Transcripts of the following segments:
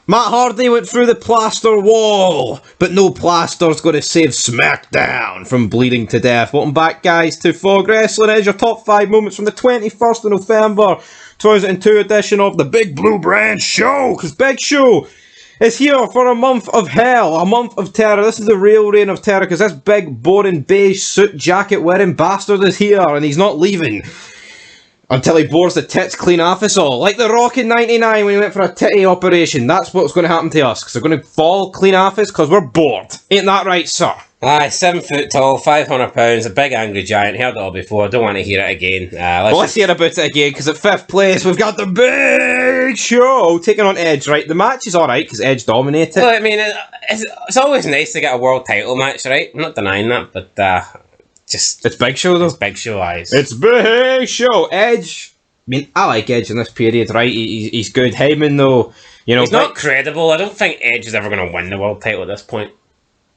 Matt Hardy went through the plaster wall, but no plaster's going to save SmackDown from bleeding to death. Welcome back, guys, to Fog Wrestling. It is your top 5 moments from the 21st of November 2002 edition of the Big Blue Brand Show, because Big Show is here for a month of hell, a month of terror. This is the real reign of terror, because this big, boring, beige suit jacket wearing bastard is here, and he's not leaving until he bores the tits clean off us all. Like The Rock in 99 when he went for a titty operation. That's what's going to happen to us, because they're going to fall clean off us because we're bored. Ain't that right, sir? Aye, 7 foot tall, 500 pounds, a big angry giant. Heard it all before, don't want to hear it again. Let's hear about it again, because at 5th place we've got the Big Show taking on Edge, right? The match is alright, because Edge dominated. Well, I mean, it's always nice to get a world title match, right? I'm not denying that, but it's Big Show, though. It's Big Show, eyes. It's Big Show. Edge. I mean, I like Edge in this period, right? He's good. Heyman, though, you know, he's not credible. I don't think Edge is ever going to win the world title at this point.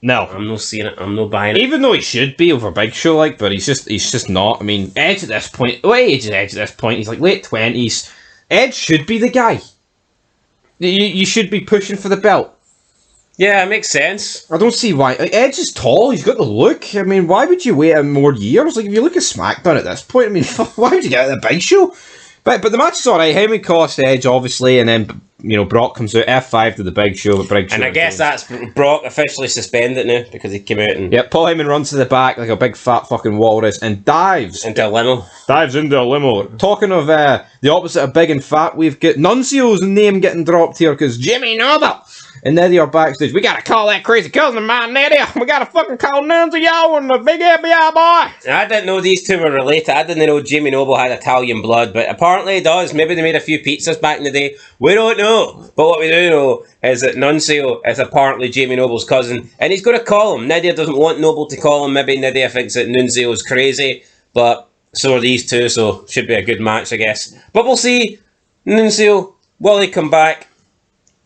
No, I'm not seeing it. I'm not buying it. Even though he should be over Big Show, like, but he's just not. I mean, Edge at this point. What age is Edge at this point? He's like late 20s. Edge should be the guy. You should be pushing for the belt. Yeah, it makes sense. I don't see why. Like, Edge is tall. He's got the look. I mean, why would you wait more years? Like, if you look at SmackDown at this point, I mean, why would you get out of the Big Show? But the match is alright. Heyman cost Edge, obviously, and then, you know, Brock comes out F5 to the Big Show. And I guess that's Brock officially suspended now because he came out and... Yeah, Paul Heyman runs to the back like a big fat fucking walrus and dives into a limo. Dives into a limo. Talking of the opposite of big and fat, we've got Nuncio's name getting dropped here because Jimmy Noble and Eddie are backstage. We gotta call that crazy cousin of mine, Eddie. We gotta fucking call Nunzio and the big FBI boy. I didn't know these two were related. I didn't know Jimmy Noble had Italian blood, but apparently he does. Maybe they made a few pizzas back in the day. We don't know. But what we do know is that Nunzio is apparently Jimmy Noble's cousin, and he's going to call him. Nydia doesn't want Noble to call him. Maybe Nydia thinks that Nunzio is crazy, but so are these two, so should be a good match, I guess. But we'll see. Nunzio, will he come back?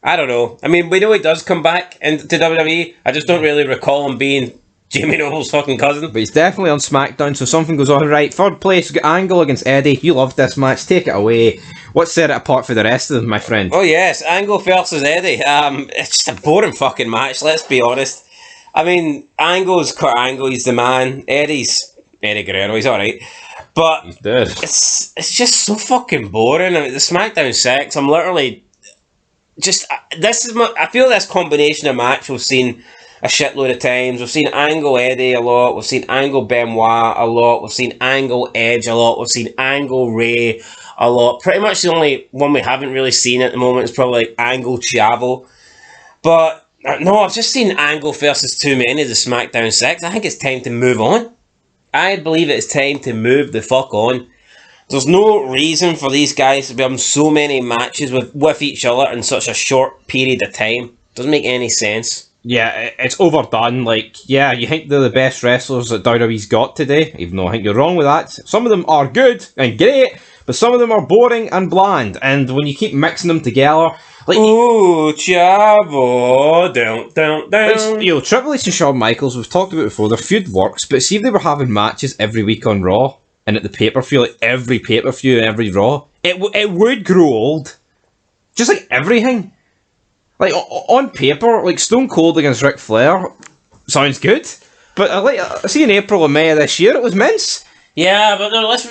I don't know. I mean, we know he does come back into WWE. I just don't really recall him being Jimmy Noble's fucking cousin. But he's definitely on SmackDown, so something goes on right. 3rd place, we've got Angle against Eddie. You loved this match. Take it away. What set it apart for the rest of them, my friend? Oh, yes. Angle versus Eddie. It's just a boring fucking match, let's be honest. I mean, Angle's Kurt Angle. He's the man. Eddie's Eddie Guerrero. He's alright. But he's dead. It's just so fucking boring. I mean, the SmackDown 6, I'm literally... I feel this combination of match we've seen a shitload of times. We've seen Angle Eddie a lot. We've seen Angle Benoit a lot. We've seen Angle Edge a lot. We've seen Angle Ray a lot. Pretty much the only one we haven't really seen at the moment is probably like Angle Chavo. But no, I've just seen Angle versus too many of the SmackDown 6. I think it's time to move on. I believe it's time to move the fuck on. There's no reason for these guys to be having so many matches with each other in such a short period of time. Doesn't make any sense. Yeah, it's overdone. Like, yeah, you think they're the best wrestlers that WWE's got today, even though I think you're wrong with that. Some of them are good and great, but some of them are boring and bland. And when you keep mixing them together... like, ooh, Chavo, down. Like, you know, Triple H and Shawn Michaels, we've talked about it before, their feud works, but see if they were having matches every week on Raw, and at the pay-per-view, like every pay-per-view and every Raw, it would grow old. Just like everything. Like, on paper, like Stone Cold against Ric Flair sounds good. But I see in April and May of this year, it was mince. Yeah, but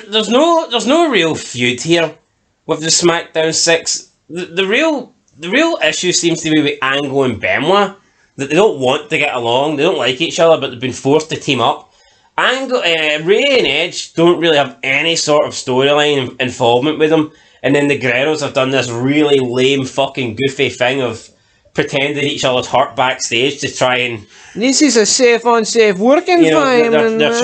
there's no real feud here with the SmackDown 6. The real issue seems to be with Angle and Benoit. That they don't want to get along, they don't like each other, but they've been forced to team up. Angle, Ray and Edge don't really have any sort of storyline involvement with them, and then the Guerreros have done this really lame fucking goofy thing of pretending each other's hurt backstage to try and... This is a safe working environment. They're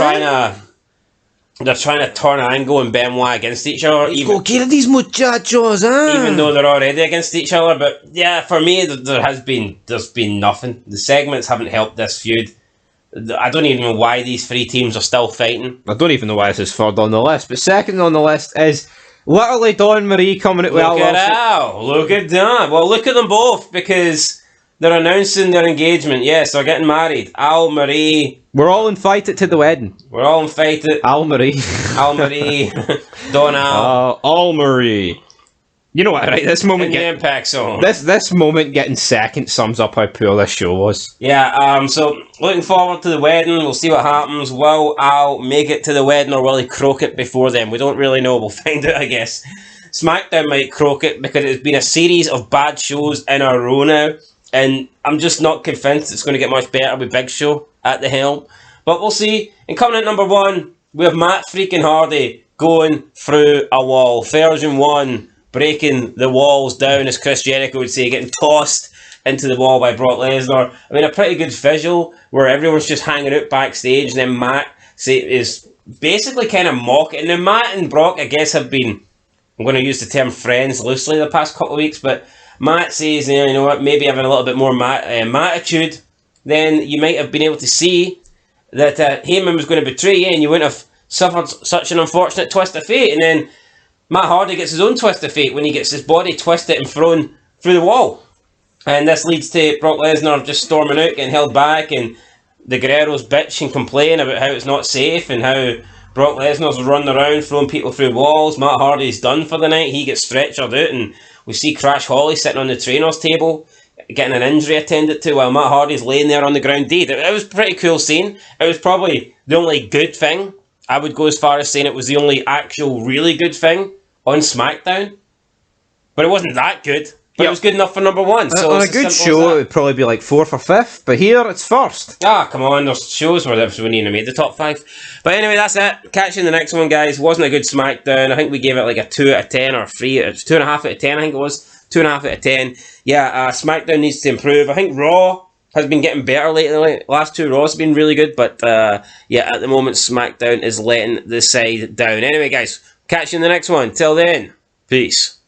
trying to turn Angle and Benoit against each other. Go get these muchachos, huh? Even though they're already against each other, but yeah, for me, there's been nothing. The segments haven't helped this feud. I don't even know why these three teams are still fighting. I don't even know why this is 3rd on the list. But 2nd on the list is literally Dawn Marie coming out with Al Wilson. Look at that. Well, look at them both, because they're announcing their engagement. Yes, they're getting married. Al Marie. We're all invited to the wedding. We're all invited. Al Marie. Al Marie. Don Al. Al Marie. You know what, right? This moment in the Impact Zone. This moment getting second sums up how poor this show was. Yeah, so looking forward to the wedding. We'll see what happens. Will Al make it to the wedding, or will he croak it before then? We don't really know. We'll find out, I guess. SmackDown might croak it because it's been a series of bad shows in a row now, and I'm just not convinced it's going to get much better with Big Show at the helm. But we'll see. And coming at number 1, we have Matt freaking Hardy going through a wall. Version 1. Breaking the walls down, as Chris Jericho would say, getting tossed into the wall by Brock Lesnar. I mean, a pretty good visual where everyone's just hanging out backstage, and then Matt is basically kind of mocking. Now, Matt and Brock, I guess, have been, I'm going to use the term friends loosely the past couple of weeks, but Matt says, you know what, maybe having a little bit more Mattitude, then you might have been able to see that Heyman was going to betray you, and you wouldn't have suffered such an unfortunate twist of fate. And then Matt Hardy gets his own twist of fate when he gets his body twisted and thrown through the wall. And this leads to Brock Lesnar just storming out, getting held back, and the Guerreros bitch and complain about how it's not safe and how Brock Lesnar's running around throwing people through walls. Matt Hardy's done for the night. He gets stretchered out, and we see Crash Holly sitting on the trainer's table getting an injury attended to while Matt Hardy's laying there on the ground dead. It was a pretty cool scene. It was probably the only good thing. I would go as far as saying it was the only actual really good thing on SmackDown. But it wasn't that good. But it was good enough for number 1. So on a good show, it would probably be like 4th or 5th. But here, it's 1st. Ah, come on. There's shows where we wouldn't even made the top 5. But anyway, that's it. Catch you in the next one, guys. Wasn't a good SmackDown. I think we gave it like a 2 out of 10 or 3. It's 2.5 out of 10, I think it was. 2.5 out of 10. Yeah, SmackDown needs to improve. I think Raw has been getting better lately. Last 2 Raws have been really good. But yeah, at the moment, SmackDown is letting the side down. Anyway, guys, catch you in the next one. Till then, peace.